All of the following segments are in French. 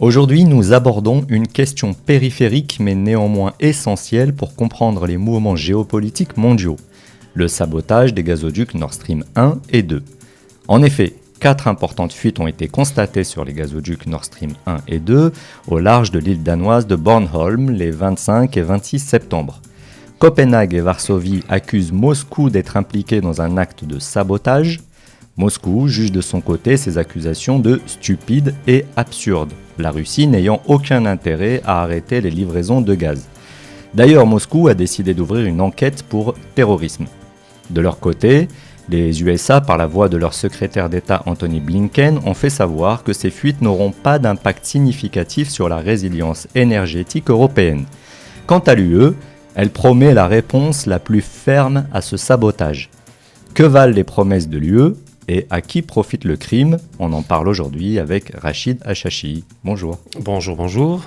Aujourd'hui, nous abordons une question périphérique mais néanmoins essentielle pour comprendre les mouvements géopolitiques mondiaux, le sabotage des gazoducs Nord Stream 1 et 2. En effet, 4 importantes fuites ont été constatées sur les gazoducs Nord Stream 1 et 2 au large de l'île danoise de Bornholm les 25 et 26 septembre. Copenhague et Varsovie accusent Moscou d'être impliqué dans un acte de sabotage. Moscou juge de son côté ces accusations de stupides et absurdes, la Russie n'ayant aucun intérêt à arrêter les livraisons de gaz. D'ailleurs, Moscou a décidé d'ouvrir une enquête pour terrorisme. De leur côté, les USA, par la voix de leur secrétaire d'État Antony Blinken, ont fait savoir que ces fuites n'auront pas d'impact significatif sur la résilience énergétique européenne. Quant à l'UE, elle promet la réponse la plus ferme à ce sabotage. Que valent les promesses de l'UE et à qui profite le crime? On en parle aujourd'hui avec Rachid Achachi. Bonjour. Bonjour.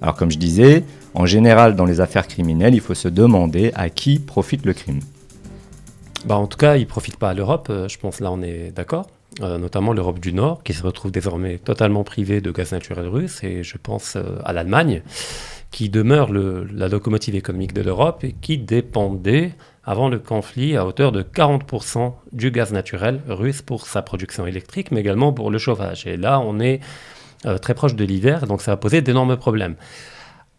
Alors comme je disais, en général dans les affaires criminelles, il faut se demander à qui profite le crime. En tout cas, il ne profite pas à l'Europe, je pense là on est d'accord, notamment l'Europe du Nord qui se retrouve désormais totalement privée de gaz naturel russe, et je pense à l'Allemagne qui demeure la locomotive économique de l'Europe et qui dépendait avant le conflit à hauteur de 40% du gaz naturel russe pour sa production électrique, mais également pour le chauffage. Et là, on est très proche de l'hiver, donc ça va poser d'énormes problèmes.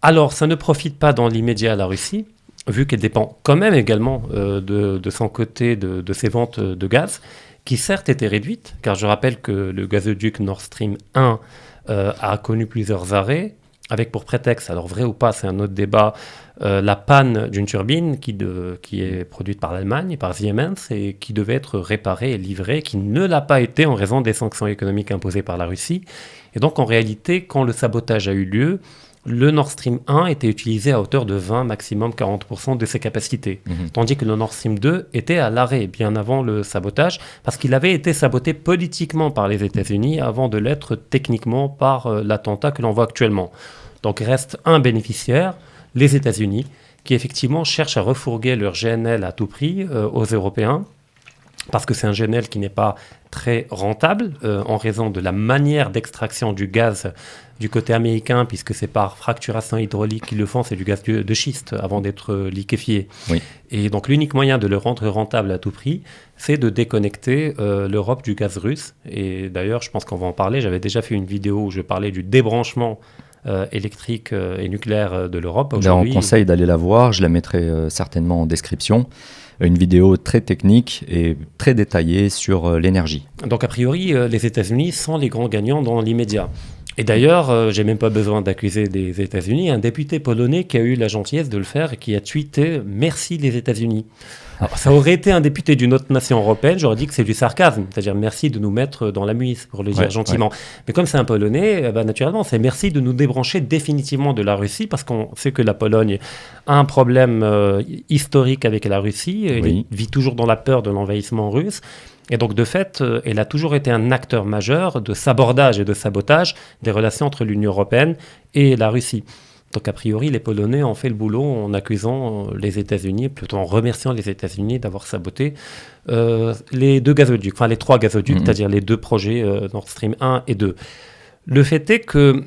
Alors, ça ne profite pas dans l'immédiat à la Russie, vu qu'elle dépend quand même également de son côté de ses ventes de gaz, qui certes étaient réduites, car je rappelle que le gazoduc Nord Stream 1 a connu plusieurs arrêts, avec pour prétexte, alors vrai ou pas, c'est un autre débat, la panne d'une turbine qui est produite par l'Allemagne, par Siemens, et qui devait être réparée et livrée, qui ne l'a pas été en raison des sanctions économiques imposées par la Russie. Et donc en réalité, quand le sabotage a eu lieu, le Nord Stream 1 était utilisé à hauteur de 20, maximum 40% de ses capacités. Tandis que le Nord Stream 2 était à l'arrêt bien avant le sabotage, parce qu'il avait été saboté politiquement par les États-Unis avant de l'être techniquement par l'attentat que l'on voit actuellement. Donc il reste un bénéficiaire, les États-Unis, qui effectivement cherchent à refourguer leur GNL à tout prix aux Européens, parce que c'est un GNL qui n'est pas très rentable en raison de la manière d'extraction du gaz du côté américain, puisque c'est par fracturation hydraulique qu'ils le font, c'est du gaz de schiste avant d'être liquéfié. Oui. Et donc l'unique moyen de le rendre rentable à tout prix, c'est de déconnecter l'Europe du gaz russe. Et d'ailleurs, je pense qu'on va en parler, j'avais déjà fait une vidéo où je parlais du débranchement électrique et nucléaire de l'Europe. On conseille d'aller la voir, je la mettrai certainement en description. Une vidéo très technique et très détaillée sur l'énergie. Donc a priori, les États-Unis sont les grands gagnants dans l'immédiat. Et d'ailleurs, j'ai même pas besoin d'accuser des États-Unis, un député polonais qui a eu la gentillesse de le faire et qui a tweeté « Merci les États-Unis ». Alors, ça aurait été un député d'une autre nation européenne, j'aurais dit que c'est du sarcasme, c'est-à-dire merci de nous mettre dans la muise, pour le dire gentiment. Ouais. Mais comme c'est un Polonais, naturellement, c'est merci de nous débrancher définitivement de la Russie, parce qu'on sait que la Pologne a un problème historique avec la Russie, elle vit toujours dans la peur de l'envahissement russe. Et donc, de fait, elle a toujours été un acteur majeur de sabordage et de sabotage des relations entre l'Union européenne et la Russie. Donc, a priori, les Polonais ont fait le boulot en accusant les États-Unis, plutôt en remerciant les États-Unis d'avoir saboté les deux gazoducs, enfin les trois gazoducs, c'est-à-dire les deux projets Nord Stream 1 et 2. Le fait est que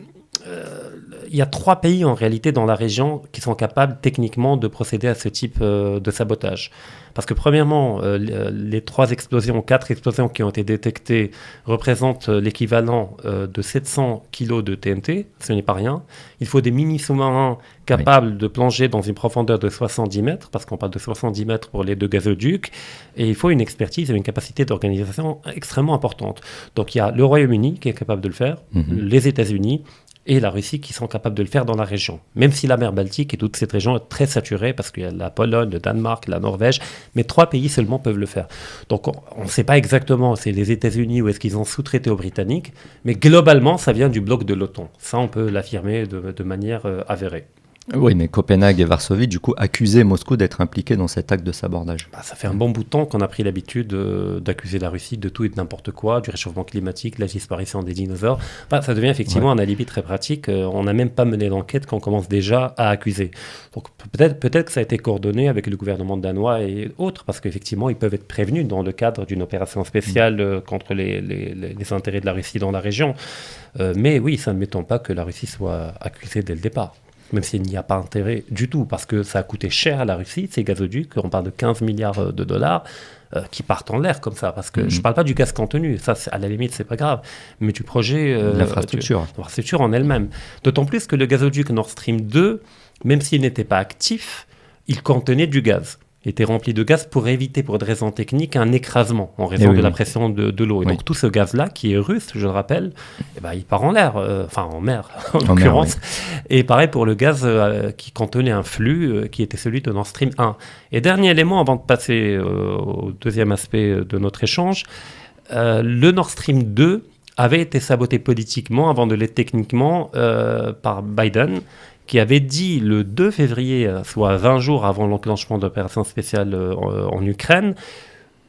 il y a 3 pays en réalité dans la région qui sont capables techniquement de procéder à ce type de sabotage. Parce que premièrement, les 4 explosions qui ont été détectées représentent l'équivalent de 700 kg de TNT, ce n'est pas rien. Il faut des mini-sous-marins capables de plonger dans une profondeur de 70 mètres, parce qu'on parle de 70 mètres pour les deux gazoducs, et il faut une expertise et une capacité d'organisation extrêmement importante. Donc il y a le Royaume-Uni qui est capable de le faire, les États-Unis, et la Russie qui sont capables de le faire dans la région. Même si la mer Baltique et toute cette région est très saturée, parce qu'il y a la Pologne, le Danemark, la Norvège, mais 3 pays seulement peuvent le faire. Donc on ne sait pas exactement, c'est les États-Unis ou est-ce qu'ils ont sous-traité aux Britanniques, mais globalement ça vient du bloc de l'OTAN. Ça on peut l'affirmer de manière avérée. Oui, mais Copenhague et Varsovie, du coup, accusaient Moscou d'être impliqué dans cet acte de sabordage. Ça fait un bon bout de temps qu'on a pris l'habitude d'accuser la Russie de tout et de n'importe quoi, du réchauffement climatique, de la disparition des dinosaures. Ça devient effectivement un alibi très pratique. On n'a même pas mené d'enquête qu'on commence déjà à accuser. Donc peut-être que ça a été coordonné avec le gouvernement danois et autres, parce qu'effectivement, ils peuvent être prévenus dans le cadre d'une opération spéciale contre les intérêts de la Russie dans la région. Mais oui, ça ne m'étonne pas que la Russie soit accusée dès le départ. Même s'il n'y a pas intérêt du tout, parce que ça a coûté cher à la Russie, ces gazoducs, on parle de 15 milliards de dollars qui partent en l'air comme ça, parce que je ne parle pas du gaz contenu, ça à la limite c'est pas grave, mais du projet... l'infrastructure en elle-même. D'autant plus que le gazoduc Nord Stream 2, même s'il n'était pas actif, il contenait du gaz. Était rempli de gaz pour éviter, pour des raisons techniques, un écrasement en raison de la pression de l'eau. Et donc tout ce gaz-là, qui est russe, je le rappelle, il part en l'air, en mer en l'occurrence. Et pareil pour le gaz qui contenait un flux qui était celui de Nord Stream 1. Et dernier élément, avant de passer au deuxième aspect de notre échange, le Nord Stream 2 avait été saboté politiquement, avant de l'être techniquement, par Biden, qui avait dit le 2 février, soit 20 jours avant l'enclenchement d'opérations spéciales en Ukraine,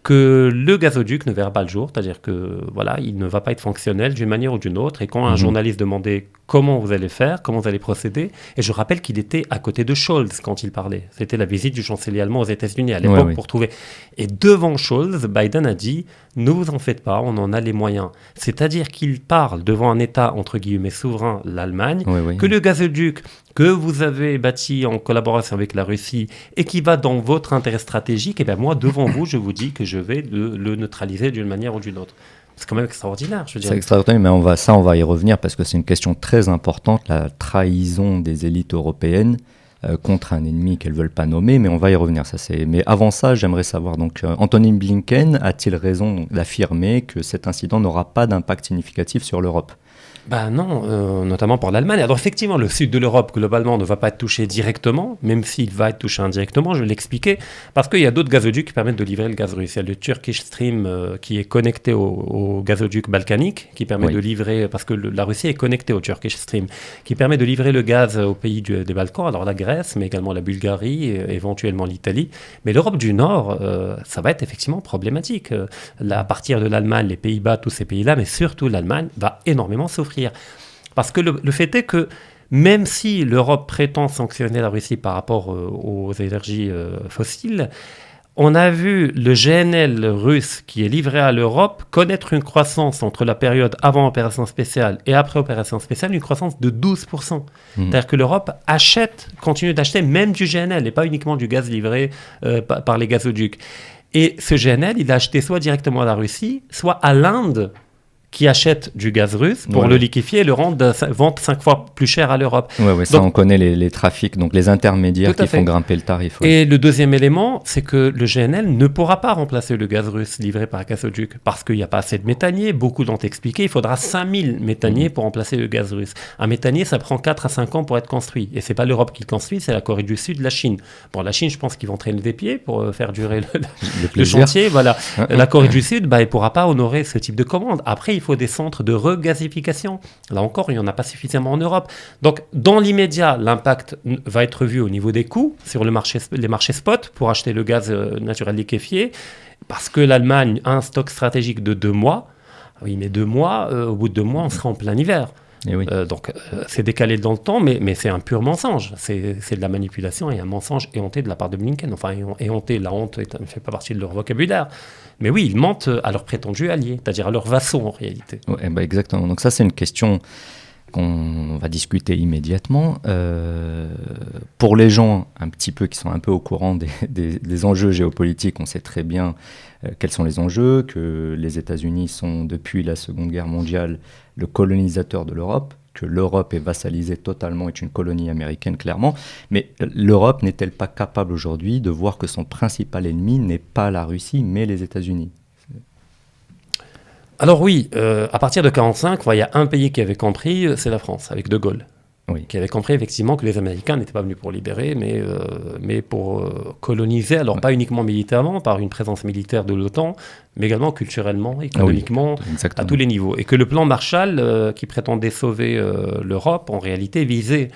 que le gazoduc ne verra pas le jour, c'est-à-dire que voilà, il ne va pas être fonctionnel d'une manière ou d'une autre. Et quand un journaliste demandait comment vous allez faire, comment vous allez procéder, et je rappelle qu'il était à côté de Scholz quand il parlait. C'était la visite du chancelier allemand aux États-Unis à l'époque pour trouver. Et devant Scholz, Biden a dit « Ne vous en faites pas, on en a les moyens ». C'est-à-dire qu'il parle devant un État, entre guillemets, souverain, l'Allemagne, que le gazoduc que vous avez bâti en collaboration avec la Russie et qui va dans votre intérêt stratégique, et bien moi, devant vous, je vous dis que je vais le neutraliser d'une manière ou d'une autre. C'est quand même extraordinaire, je veux dire. C'est extraordinaire, mais on va y revenir parce que c'est une question très importante, la trahison des élites européennes contre un ennemi qu'elles ne veulent pas nommer, mais on va y revenir. Mais avant ça, j'aimerais savoir, donc, Antony Blinken a-t-il raison d'affirmer que cet incident n'aura pas d'impact significatif sur l'Europe ? Non, notamment pour l'Allemagne. Alors effectivement, le sud de l'Europe, globalement, ne va pas être touché directement, même s'il va être touché indirectement, je vais l'expliquer, parce qu'il y a d'autres gazoducs qui permettent de livrer le gaz russe. Il y a le Turkish Stream qui est connecté au gazoduc balkanique, qui permet de livrer, parce que la Russie est connectée au Turkish Stream, qui permet de livrer le gaz aux pays des Balkans, alors la Grèce, mais également la Bulgarie, et éventuellement l'Italie. Mais l'Europe du Nord, ça va être effectivement problématique. Là, à partir de l'Allemagne, les Pays-Bas, tous ces pays-là, mais surtout l'Allemagne, va énormément souffrir. Parce que le fait est que même si l'Europe prétend sanctionner la Russie par rapport aux énergies fossiles, on a vu le GNL russe qui est livré à l'Europe connaître une croissance entre la période avant opération spéciale et après opération spéciale, une croissance de 12%. C'est-à-dire que l'Europe continue d'acheter même du GNL et pas uniquement du gaz livré par les gazoducs. Et ce GNL, il a acheté soit directement à la Russie, soit à l'Inde, qui achète du gaz russe pour le liquéfier et le vendre 5 fois plus cher à l'Europe. Ça, on connaît les trafics, donc les intermédiaires qui font grimper le tarif. Et le deuxième élément, c'est que le GNL ne pourra pas remplacer le gaz russe livré par gazoduc parce qu'il n'y a pas assez de méthaniers. Beaucoup l'ont expliqué, il faudra 5000 méthaniers pour remplacer le gaz russe. Un méthanier, ça prend 4 à 5 ans pour être construit. Et ce n'est pas l'Europe qui le construit, c'est la Corée du Sud, la Chine. Bon, la Chine, je pense qu'ils vont traîner des pieds pour faire durer le chantier. Voilà. La Corée du Sud, elle ne pourra pas honorer ce type de commande. Après, il faut des centres de regasification. Là encore, il n'y en a pas suffisamment en Europe. Donc, dans l'immédiat, l'impact va être vu au niveau des coûts sur les marchés spot pour acheter le gaz naturel liquéfié, parce que l'Allemagne a un stock stratégique de 2 mois. Oui, mais 2 mois, au bout de 2 mois, on sera en plein hiver. Donc, c'est décalé dans le temps, mais c'est un pur mensonge. C'est de la manipulation et un mensonge éhonté de la part de Blinken. Enfin, éhonté, la honte ne fait pas partie de leur vocabulaire. Mais oui, ils mentent à leurs prétendus alliés, c'est-à-dire à leurs vassaux en réalité. Exactement. Donc ça, c'est une question qu'on va discuter immédiatement. Pour les gens un petit peu qui sont un peu au courant des enjeux géopolitiques, on sait très bien quels sont les enjeux, que les États-Unis sont depuis la Seconde Guerre mondiale le colonisateur de l'Europe, que l'Europe est vassalisée totalement, est une colonie américaine clairement, mais l'Europe n'est-elle pas capable aujourd'hui de voir que son principal ennemi n'est pas la Russie, mais les États-Unis ? Alors oui, à partir de 1945, il y a un pays qui avait compris, c'est la France, avec De Gaulle. Qui avait compris effectivement que les Américains n'étaient pas venus pour libérer, mais pour coloniser, alors pas uniquement militairement, par une présence militaire de l'OTAN, mais également culturellement, économiquement, à tous les niveaux. Et que le plan Marshall, qui prétendait sauver l'Europe, en réalité visait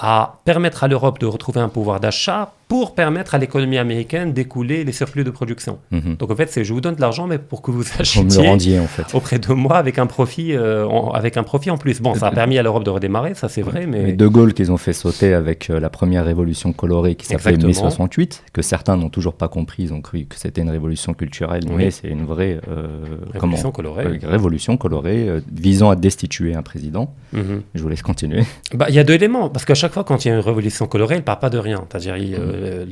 à permettre à l'Europe de retrouver un pouvoir d'achat pour permettre à l'économie américaine d'écouler les surplus de production. Donc en fait, c'est je vous donne de l'argent, mais pour que vous achetiez me le rendiez, en fait. auprès de moi avec un profit en plus. Bon, ça a permis à l'Europe de redémarrer, ça c'est vrai. Mais De Gaulle qu'ils ont fait sauter avec la première révolution colorée qui s'appelait mai 68, que certains n'ont toujours pas compris, ils ont cru que c'était une révolution culturelle, mais c'est une vraie révolution colorée visant à destituer un président. Je vous laisse continuer. Il y a deux éléments, parce qu'à chaque fois quand il y a une révolution colorée, elle ne part pas de rien. C'est-à-dire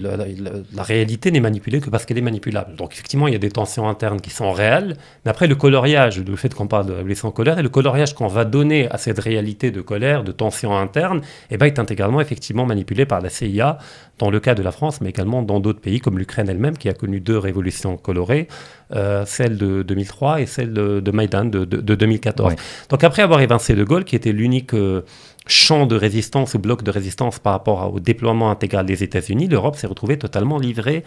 la réalité n'est manipulée que parce qu'elle est manipulable. Donc effectivement, il y a des tensions internes qui sont réelles, mais après le coloriage, le fait qu'on parle de révolution colorée, le coloriage qu'on va donner à cette réalité de colère, de tension interne, est intégralement effectivement manipulé par la CIA, dans le cas de la France, mais également dans d'autres pays comme l'Ukraine elle-même, qui a connu 2 révolutions colorées, celle de 2003 et celle de Maïdan de 2014. Donc après avoir évincé De Gaulle, qui était l'unique champ de résistance ou bloc de résistance par rapport au déploiement intégral des États-Unis, l'Europe s'est retrouvée totalement livrée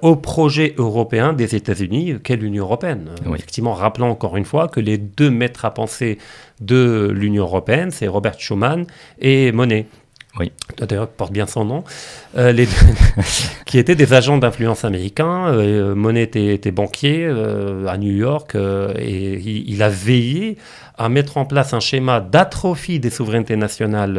au projet européen des États-Unis, qu'est l'Union européenne. Effectivement, rappelons encore une fois que les 2 maîtres à penser de l'Union européenne, c'est Robert Schuman et Monnet. D'ailleurs, porte bien son nom, les deux, qui étaient des agents d'influence américains. Monnet était banquier à New York et il a veillé à mettre en place un schéma d'atrophie des souverainetés nationales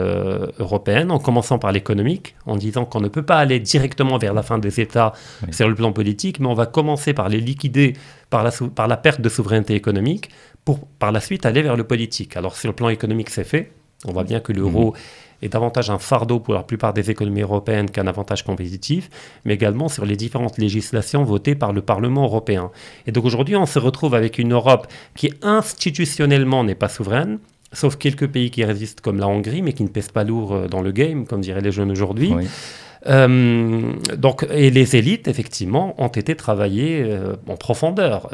européennes, en commençant par l'économique, en disant qu'on ne peut pas aller directement vers la fin des États sur le plan politique, mais on va commencer par les liquider par la perte de souveraineté économique, pour par la suite aller vers le politique. Alors sur le plan économique, c'est fait. On voit bien que l'euro est davantage un fardeau pour la plupart des économies européennes qu'un avantage compétitif, mais également sur les différentes législations votées par le Parlement européen. Et donc aujourd'hui, on se retrouve avec une Europe qui institutionnellement n'est pas souveraine, sauf quelques pays qui résistent comme la Hongrie, mais qui ne pèsent pas lourd dans le game, comme diraient les jeunes aujourd'hui. Et les élites, effectivement, ont été travaillées en profondeur,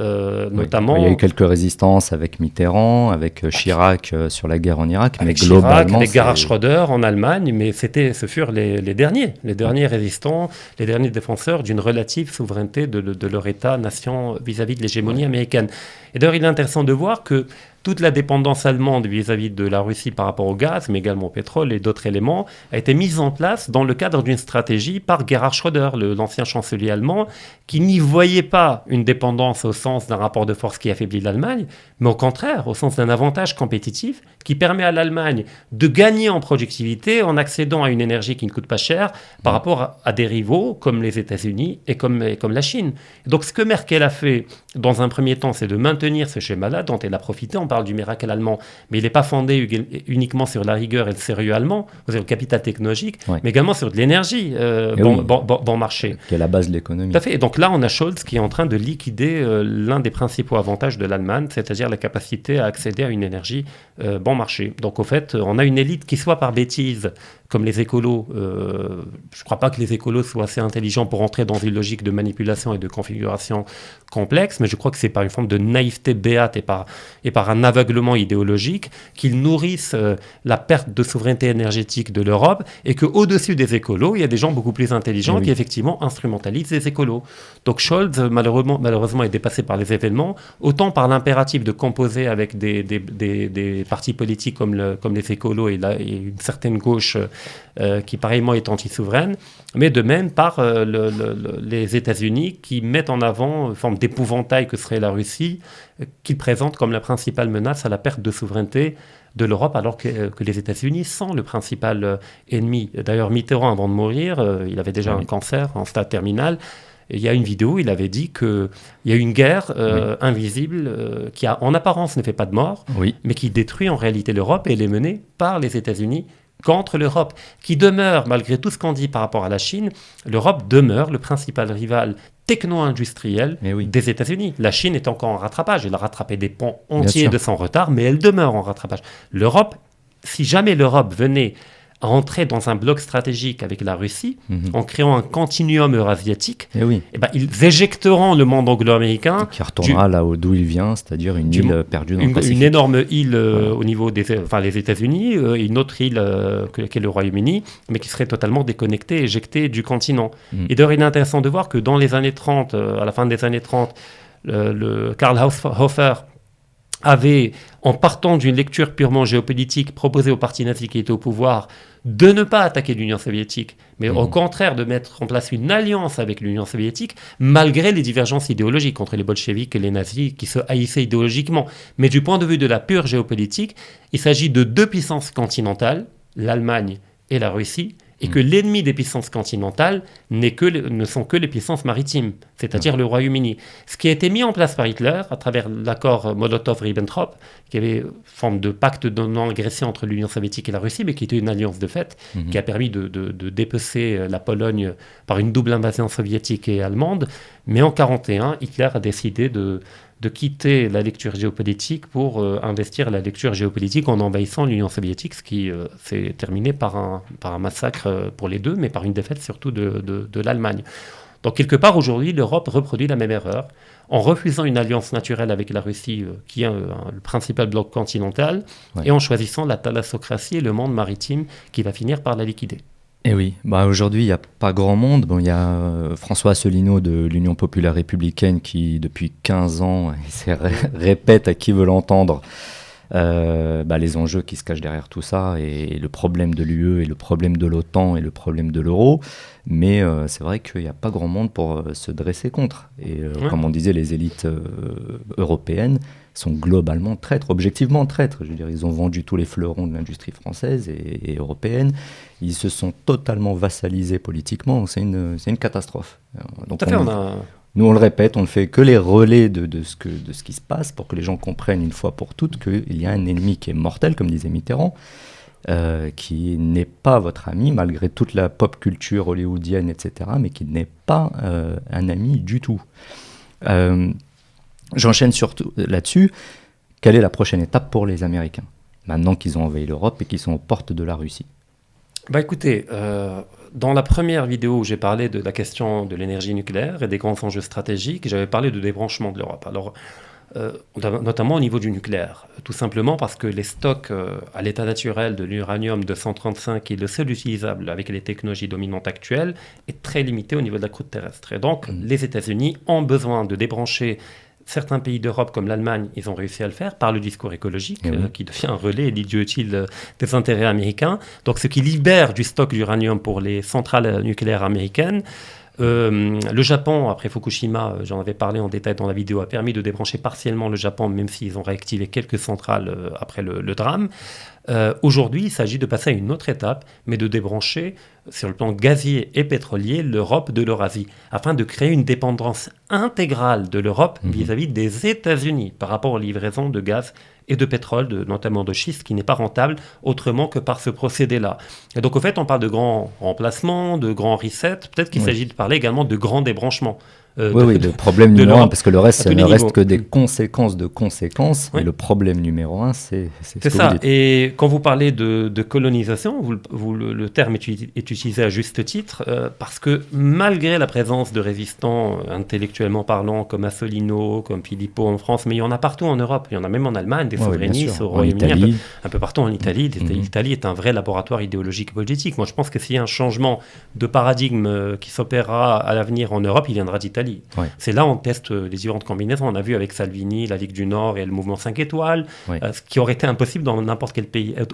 notamment... Il y a eu quelques résistances avec Mitterrand, avec Chirac sur la guerre en Irak, mais globalement... Avec Gerhard Schröder en Allemagne, mais ce furent les derniers résistants, les derniers défenseurs d'une relative souveraineté de leur État-nation vis-à-vis de l'hégémonie américaine. Et d'ailleurs, il est intéressant de voir que toute la dépendance allemande vis-à-vis de la Russie par rapport au gaz, mais également au pétrole et d'autres éléments, a été mise en place dans le cadre d'une stratégie par Gerhard Schröder, l'ancien chancelier allemand, qui n'y voyait pas une dépendance au sens d'un rapport de force qui affaiblit l'Allemagne, mais au contraire, au sens d'un avantage compétitif qui permet à l'Allemagne de gagner en productivité en accédant à une énergie qui ne coûte pas cher par rapport à des rivaux comme les États-Unis et comme la Chine. Donc ce que Merkel a fait dans un premier temps, c'est de maintenir ce schéma-là dont elle a profité. On parle du miracle allemand, mais il n'est pas fondé uniquement sur la rigueur et le sérieux allemand, sur le capital technologique, mais également sur de l'énergie bon marché. Qui est la base de l'économie. Tout à fait. Et donc là, on a Scholz qui est en train de liquider l'un des principaux avantages de l'Allemagne, c'est-à-dire la capacité à accéder à une énergie bon marché. Donc au fait, on a une élite qui, soit par bêtise, comme les écolos, je ne crois pas que les écolos soient assez intelligents pour entrer dans une logique de manipulation et de configuration complexe, mais je crois que c'est par une forme de naïveté béate et par un aveuglement idéologique qu'ils nourrissent la perte de souveraineté énergétique de l'Europe, et qu'au-dessus des écolos, il y a des gens beaucoup plus intelligents qui effectivement instrumentalisent les écolos. Donc Scholz, malheureusement, est dépassé par les événements, autant par l'impératif de composer avec des partis politiques comme les écolos et une certaine gauche qui pareillement est anti-souveraine, mais de même par les États-Unis qui mettent en avant une forme d'épouvantail que serait la Russie, qu'ils présentent comme la principale menace à la perte de souveraineté de l'Europe, alors que les États-Unis sont le principal ennemi. D'ailleurs, Mitterrand, avant de mourir, il avait déjà un cancer en stade terminal. Il y a une vidéo, il avait dit qu'il y a une guerre invisible qui, en apparence, ne fait pas de mort, mais qui détruit en réalité l'Europe, et elle est menée par les États-Unis contre l'Europe, qui demeure, malgré tout ce qu'on dit par rapport à la Chine, l'Europe demeure le principal rival techno-industriel des États-Unis. La Chine est encore en rattrapage, elle a rattrapé des ponts entiers de son retard, mais elle demeure en rattrapage. L'Europe, si jamais l'Europe venait à entrer dans un bloc stratégique avec la Russie, en créant un continuum eurasiatique, ils éjecteront le monde anglo-américain. Qui retournera là d'où il vient, c'est-à-dire une île perdue dans le Pacifique. Une énorme île au niveau les États-Unis, une autre île qu'est le Royaume-Uni, mais qui serait totalement déconnectée, éjectée du continent. Et d'ailleurs, il est intéressant de voir que dans les années 30, à la fin des années 30, le Karl Hofer avait, en partant d'une lecture purement géopolitique, proposé au parti nazi qui était au pouvoir de ne pas attaquer l'Union soviétique, mais au contraire de mettre en place une alliance avec l'Union soviétique, malgré les divergences idéologiques entre les bolcheviks et les nazis qui se haïssaient idéologiquement. Mais du point de vue de la pure géopolitique, il s'agit de deux puissances continentales, l'Allemagne et la Russie, et que l'ennemi des puissances continentales ne sont que les puissances maritimes, c'est-à-dire le Royaume-Uni. Ce qui a été mis en place par Hitler à travers l'accord Molotov-Ribbentrop, qui avait une forme de pacte de non-agression entre l'Union soviétique et la Russie, mais qui était une alliance de fait, qui a permis de dépecer la Pologne par une double invasion soviétique et allemande. Mais en 1941, Hitler a décidé de quitter la lecture géopolitique pour investir la lecture géopolitique en envahissant l'Union soviétique, ce qui s'est terminé par un massacre pour les deux, mais par une défaite surtout de l'Allemagne. Donc quelque part aujourd'hui, l'Europe reproduit la même erreur en refusant une alliance naturelle avec la Russie, qui est le principal bloc continental, et en choisissant la thalassocratie et le monde maritime qui va finir par la liquider. Et oui, aujourd'hui, il n'y a pas grand monde. Bon, il y a François Asselineau de l'Union populaire républicaine qui, depuis 15 ans, répète à qui veut l'entendre les enjeux qui se cachent derrière tout ça, et le problème de l'UE, et le problème de l'OTAN, et le problème de l'euro. Mais c'est vrai qu'il n'y a pas grand monde pour se dresser contre. Et comme on disait, les élites européennes sont globalement traîtres, objectivement traîtres. Je veux dire, ils ont vendu tous les fleurons de l'industrie française et européenne. Ils se sont totalement vassalisés politiquement. C'est une catastrophe. Donc nous, on le répète, on ne fait que les relais de ce qui se passe pour que les gens comprennent une fois pour toutes qu'il y a un ennemi qui est mortel, comme disait Mitterrand, qui n'est pas votre ami, malgré toute la pop culture hollywoodienne, etc., mais qui n'est pas un ami du tout. J'enchaîne surtout là-dessus. Quelle est la prochaine étape pour les Américains, maintenant qu'ils ont envahi l'Europe et qu'ils sont aux portes de la Russie? Écoutez, dans la première vidéo où j'ai parlé de la question de l'énergie nucléaire et des grands enjeux stratégiques, j'avais parlé de débranchement de l'Europe. Alors, notamment au niveau du nucléaire, tout simplement parce que les stocks à l'état naturel de l'uranium 235, qui est le seul utilisable avec les technologies dominantes actuelles, est très limité au niveau de la croûte terrestre. Et donc, les États-Unis ont besoin de débrancher certains pays d'Europe comme l'Allemagne. Ils ont réussi à le faire par le discours écologique qui devient un relais et l'idiot utile des intérêts américains. Donc ce qui libère du stock d'uranium pour les centrales nucléaires américaines. Le Japon, après Fukushima, j'en avais parlé en détail dans la vidéo, a permis de débrancher partiellement le Japon, même s'ils ont réactivé quelques centrales après le drame. Aujourd'hui, il s'agit de passer à une autre étape, mais de débrancher sur le plan gazier et pétrolier l'Europe de l'Eurasie, afin de créer une dépendance intégrale de l'Europe vis-à-vis des États-Unis par rapport aux livraisons de gaz et de pétrole, notamment de schiste, qui n'est pas rentable autrement que par ce procédé-là. Et donc, au fait, on parle de grands remplacements, de grands resets. Peut-être qu'il s'agit de parler également de grands débranchements. Le problème numéro un, parce que le reste, ça ne reste que des conséquences de conséquences. Et le problème numéro un, c'est ce que ça. vous dites. Et quand vous parlez de colonisation, le terme est utilisé à juste titre, parce que malgré la présence de résistants intellectuellement parlant, comme Asselineau, comme Philippot en France, mais il y en a partout en Europe, il y en a même en Allemagne, des souverainistes, au Royaume-Uni, un peu partout en Italie. L'Italie est un vrai laboratoire idéologique et politique. Moi, je pense que s'il y a un changement de paradigme qui s'opérera à l'avenir en Europe, il viendra d'Italie. C'est là où on teste les différentes combinaisons. On a vu avec Salvini, la Ligue du Nord et le mouvement 5 étoiles, ce qui aurait été impossible dans n'importe quel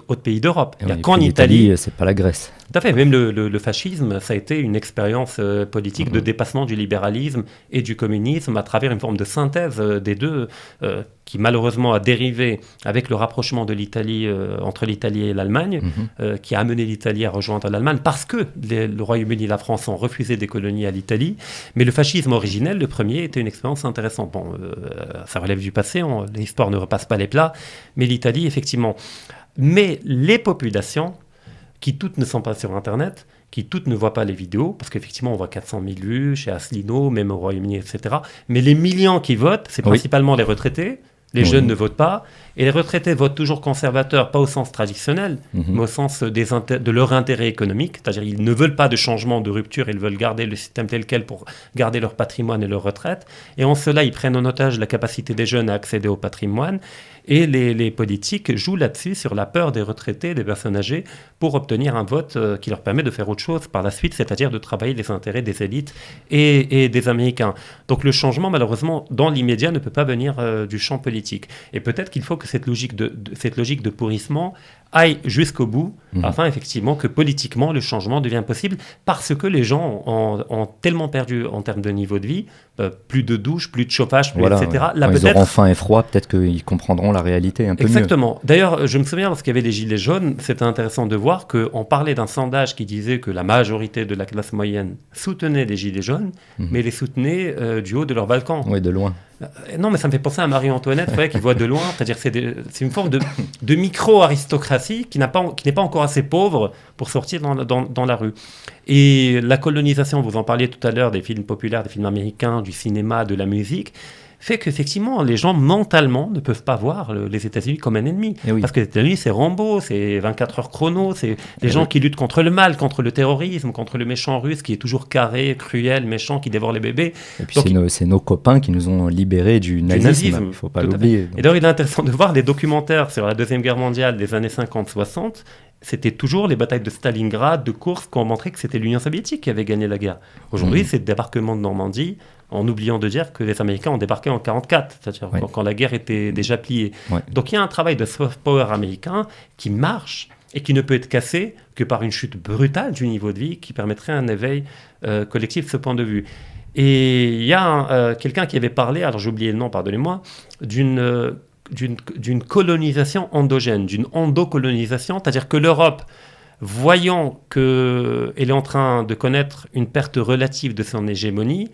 autre pays d'Europe. Il n'y a qu'en Italie, c'est pas la Grèce. Tout à fait. Même le fascisme, ça a été une expérience politique de dépassement du libéralisme et du communisme à travers une forme de synthèse des deux, qui malheureusement a dérivé avec le rapprochement de l'Italie entre l'Italie et l'Allemagne, qui a amené l'Italie à rejoindre l'Allemagne parce que le Royaume-Uni et la France ont refusé des colonies à l'Italie. Mais le fascisme originel, le premier, était une expérience intéressante. Bon, ça relève du passé, l'histoire ne repasse pas les plats, mais l'Italie, effectivement. Mais les populations, qui toutes ne sont pas sur Internet, qui toutes ne voient pas les vidéos, parce qu'effectivement, on voit 400 000 vues chez Asselineau, même au Royaume-Uni, etc. Mais les millions qui votent, c'est principalement les retraités. Les jeunes ne votent pas. Et les retraités votent toujours conservateurs, pas au sens traditionnel, mais au sens de leur intérêt économique. C'est-à-dire qu'ils ne veulent pas de changement, de rupture, ils veulent garder le système tel quel pour garder leur patrimoine et leur retraite. Et en cela, ils prennent en otage la capacité des jeunes à accéder au patrimoine. Et les politiques jouent là-dessus, sur la peur des retraités, des personnes âgées, pour obtenir un vote qui leur permet de faire autre chose par la suite, c'est-à-dire de travailler les intérêts des élites et des Américains. Donc le changement, malheureusement, dans l'immédiat, ne peut pas venir du champ politique. politique. Et peut-être qu'il faut que cette logique de pourrissement aille jusqu'au bout, afin effectivement que politiquement le changement devienne possible, parce que les gens ont tellement perdu en termes de niveau de vie, plus de douche, plus de chauffage, Voilà, etc. ouais. Là, Quand ils auront faim et froid, peut-être qu'ils comprendront la réalité un peu mieux. Exactement. D'ailleurs, je me souviens, lorsqu'il y avait les Gilets jaunes, c'était intéressant de voir qu'on parlait d'un sondage qui disait que la majorité de la classe moyenne soutenait les Gilets jaunes, mais les soutenait du haut de leur balcon. Oui, de loin. Non, mais ça me fait penser à Marie-Antoinette, qui voit de loin. C'est-à-dire c'est une forme de micro-aristocratie qui n'est pas encore assez pauvre pour sortir dans la rue. Et la colonisation, vous en parliez tout à l'heure, des films populaires, des films américains, du cinéma, de la musique, fait qu'effectivement, les gens mentalement ne peuvent pas voir les États-Unis comme un ennemi. Oui. Parce que les États-Unis, c'est Rambo, c'est 24 heures chrono, c'est des gens qui luttent contre le mal, contre le terrorisme, contre le méchant russe qui est toujours carré, cruel, méchant, qui dévore les bébés. Et puis c'est nos copains qui nous ont libérés du nazisme. Il ne faut pas l'oublier. Et d'ailleurs, il est intéressant de voir les documentaires sur la Deuxième Guerre mondiale des années 50-60. C'était toujours les batailles de Stalingrad, de Kursk, qui ont montré que c'était l'Union soviétique qui avait gagné la guerre. Aujourd'hui, c'est le débarquement de Normandie, en oubliant de dire que les Américains ont débarqué en 1944, c'est-à-dire quand la guerre était déjà pliée. Ouais. Donc il y a un travail de soft power américain qui marche et qui ne peut être cassé que par une chute brutale du niveau de vie qui permettrait un éveil collectif de ce point de vue. Et il y a quelqu'un qui avait parlé, alors j'ai oublié le nom, pardonnez-moi, d'une colonisation endogène, d'une endocolonisation, c'est-à-dire que l'Europe, voyant qu'elle est en train de connaître une perte relative de son hégémonie,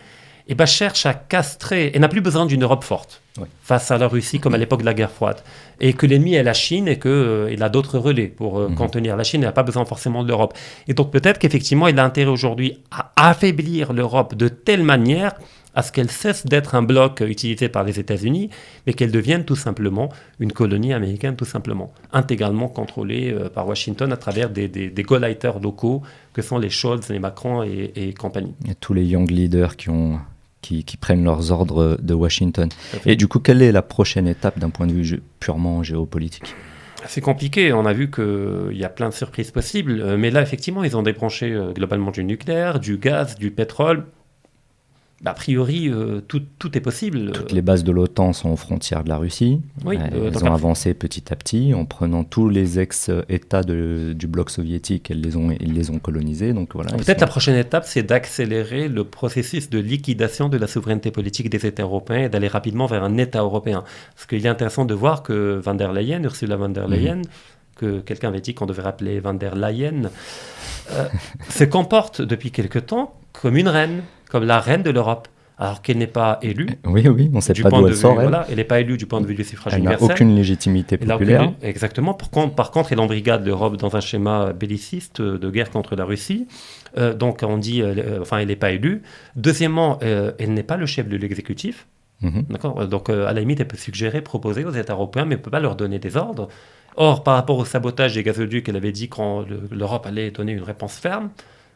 cherche à castrer, et n'a plus besoin d'une Europe forte face à la Russie comme à l'époque de la guerre froide, et que l'ennemi est la Chine et qu'il a d'autres relais pour contenir la Chine, il n'a pas besoin forcément de l'Europe. Et donc peut-être qu'effectivement il a intérêt aujourd'hui à affaiblir l'Europe de telle manière à ce qu'elle cesse d'être un bloc utilisé par les États-Unis, mais qu'elle devienne tout simplement une colonie américaine, tout simplement, intégralement contrôlée par Washington à travers des go-lighters locaux que sont les Scholz, les Macron et compagnie. Et tous les young leaders qui prennent leurs ordres de Washington. Et du coup, quelle est la prochaine étape d'un point de vue purement géopolitique ? C'est compliqué, on a vu qu'il y a plein de surprises possibles, mais là, effectivement, ils ont débranché globalement du nucléaire, du gaz, du pétrole. A priori, tout est possible. Toutes les bases de l'OTAN sont aux frontières de la Russie. Oui, elles ont avancé petit à petit en prenant tous les ex-États du bloc soviétique, ils les ont colonisés. Donc, voilà, peut-être la prochaine étape, c'est d'accélérer le processus de liquidation de la souveraineté politique des États européens et d'aller rapidement vers un État européen. Parce qu'il est intéressant de voir que Ursula von der Leyen, que quelqu'un avait dit qu'on devait rappeler von der Leyen, se comporte depuis quelque temps comme une reine, comme la reine de l'Europe, alors qu'elle n'est pas élue. Oui, on ne sait pas d'où elle sort. Elle n'est pas élue du point de vue du suffrage universel. Elle n'a aucune légitimité populaire. Exactement. Par contre, elle embrigade l'Europe dans un schéma belliciste de guerre contre la Russie. Donc, on dit, elle n'est pas élue. Deuxièmement, elle n'est pas le chef de l'exécutif. D'accord. Donc, à la limite, elle peut suggérer, proposer aux États européens, mais elle ne peut pas leur donner des ordres. Or, par rapport au sabotage des gazoducs, elle avait dit que l'Europe allait donner une réponse ferme.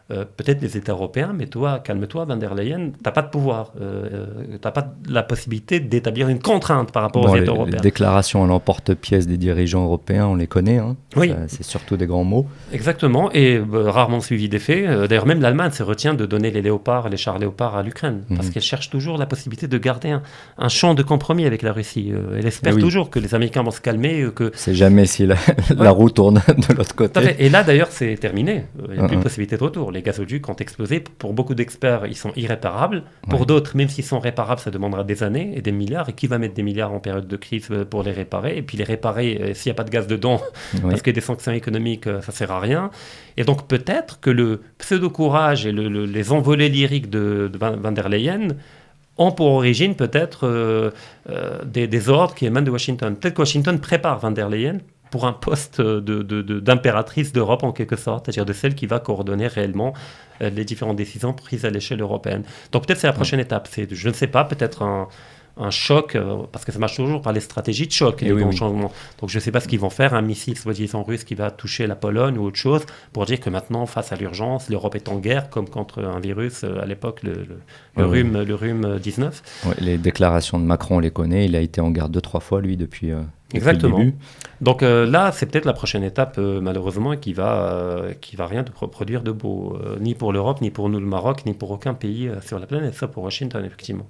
Peut-être les États européens, mais toi, calme-toi, von der Leyen, tu n'as pas de pouvoir. Tu n'as pas la possibilité d'établir une contrainte par rapport aux États européens. Les déclarations à l'emporte-pièce des dirigeants européens, on les connaît. Oui. C'est surtout des grands mots. Exactement, et rarement suivi d'effet. D'ailleurs, même l'Allemagne se retient de donner les chars Léopard à l'Ukraine, parce qu'elle cherche toujours la possibilité de garder un champ de compromis avec la Russie. Elle espère toujours que les Américains vont se calmer. C'est jamais si la roue tourne de l'autre côté. Et là, d'ailleurs, c'est terminé. Il n'y a plus de possibilité de retour. Les gazoducs ont explosé. Pour beaucoup d'experts, ils sont irréparables. Pour d'autres, même s'ils sont réparables, ça demandera des années et des milliards. Et qui va mettre des milliards en période de crise pour les réparer ? Et puis les réparer, s'il n'y a pas de gaz dedans, parce que des sanctions économiques, ça ne sert à rien. Et donc peut-être que le pseudo-courage et les envolées lyriques de von der Leyen ont pour origine peut-être des ordres qui émanent de Washington. Peut-être que Washington prépare von der Leyen pour un poste d'impératrice d'Europe en quelque sorte, c'est-à-dire de celle qui va coordonner réellement les différentes décisions prises à l'échelle européenne. Donc peut-être c'est la prochaine étape, je ne sais pas, peut-être un choc, parce que ça marche toujours par les stratégies de choc, les grands changements. Donc je ne sais pas ce qu'ils vont faire, un missile soi-disant russe qui va toucher la Pologne ou autre chose, pour dire que maintenant, face à l'urgence, l'Europe est en guerre, comme contre un virus à l'époque, le rhume 19. Ouais, les déclarations de Macron, on les connaît, il a été en guerre 2-3 fois, lui, depuis Exactement. le début. Donc là, c'est peut-être la prochaine étape, malheureusement, qui va rien de produire de beau, ni pour l'Europe, ni pour nous le Maroc, ni pour aucun pays sur la planète, ça pour Washington, effectivement.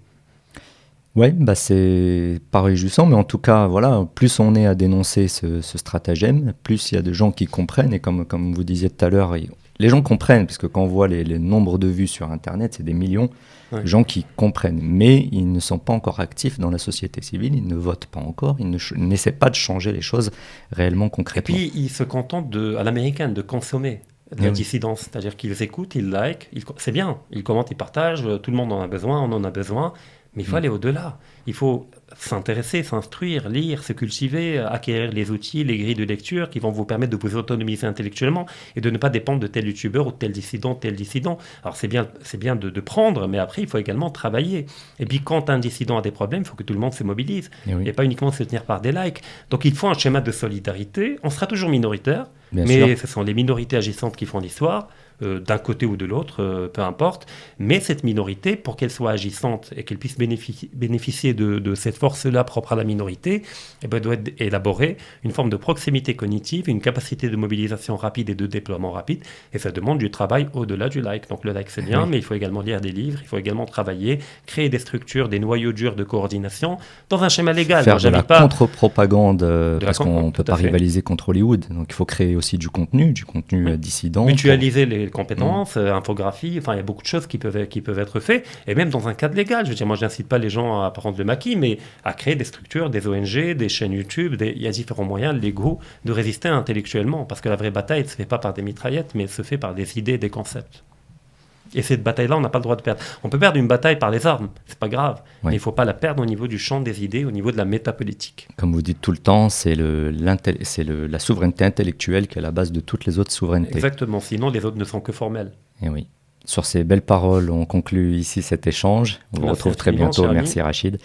Ouais, bah c'est pas réjouissant, mais en tout cas, voilà, plus on est à dénoncer ce stratagème, plus il y a de gens qui comprennent, et comme vous disiez tout à l'heure, les gens comprennent, parce que quand on voit les nombres de vues sur Internet, c'est des millions Ouais. de gens qui comprennent, mais ils ne sont pas encore actifs dans la société civile, ils ne votent pas encore, n'essaient pas de changer les choses réellement Et concrètement. puis, ils se contentent à l'américaine de consommer de la Oui. dissidence. C'est-à-dire qu'ils écoutent, ils likent, c'est bien, ils commentent, ils partagent, tout le monde en a besoin, on en a besoin, mais il faut aller au-delà. Il faut s'intéresser, s'instruire, lire, se cultiver, acquérir les outils, les grilles de lecture qui vont vous permettre de vous autonomiser intellectuellement et de ne pas dépendre de tel youtubeur ou de tel dissident. Alors c'est bien de prendre, mais après il faut également travailler. Et puis quand un dissident a des problèmes, il faut que tout le monde se mobilise Oui. et pas uniquement se tenir par des likes. Donc il faut un schéma de solidarité. On sera toujours minoritaire, Bien mais sûr. ce sont les minorités agissantes qui font l'histoire. D'un côté ou de l'autre, peu importe. Mais cette minorité, pour qu'elle soit agissante et qu'elle puisse bénéficier de cette force-là propre à la minorité, eh ben, doit élaborer une forme de proximité cognitive, une capacité de mobilisation rapide et de déploiement rapide. Et ça demande du travail au-delà du like. Donc le like, c'est bien, mais il faut également lire des livres, il faut également travailler, créer des structures, des noyaux durs de coordination dans un schéma légal. Faire de la contre-propagande, parce qu'on ne peut pas tout à fait. rivaliser contre Hollywood. Donc il faut créer aussi du contenu dissident. Mutualiser les compétences, infographie, enfin il y a beaucoup de choses qui peuvent être faites, et même dans un cadre légal. Je veux dire, moi je n'incite pas les gens à prendre le maquis, mais à créer des structures, des ONG, des chaînes YouTube, il y a différents moyens légaux de résister intellectuellement, parce que la vraie bataille ne se fait pas par des mitraillettes, mais elle se fait par des idées, des concepts. Et cette bataille-là, on n'a pas le droit de perdre. On peut perdre une bataille par les armes, c'est pas grave, mais il ne faut pas la perdre au niveau du champ des idées, au niveau de la métapolitique. Comme vous dites tout le temps, c'est la souveraineté intellectuelle qui est à la base de toutes les autres souverainetés. Exactement, sinon les autres ne sont que formelles. Et oui. Sur ces belles paroles, on conclut ici cet échange. On vous retrouve très bientôt. Merci Rachid.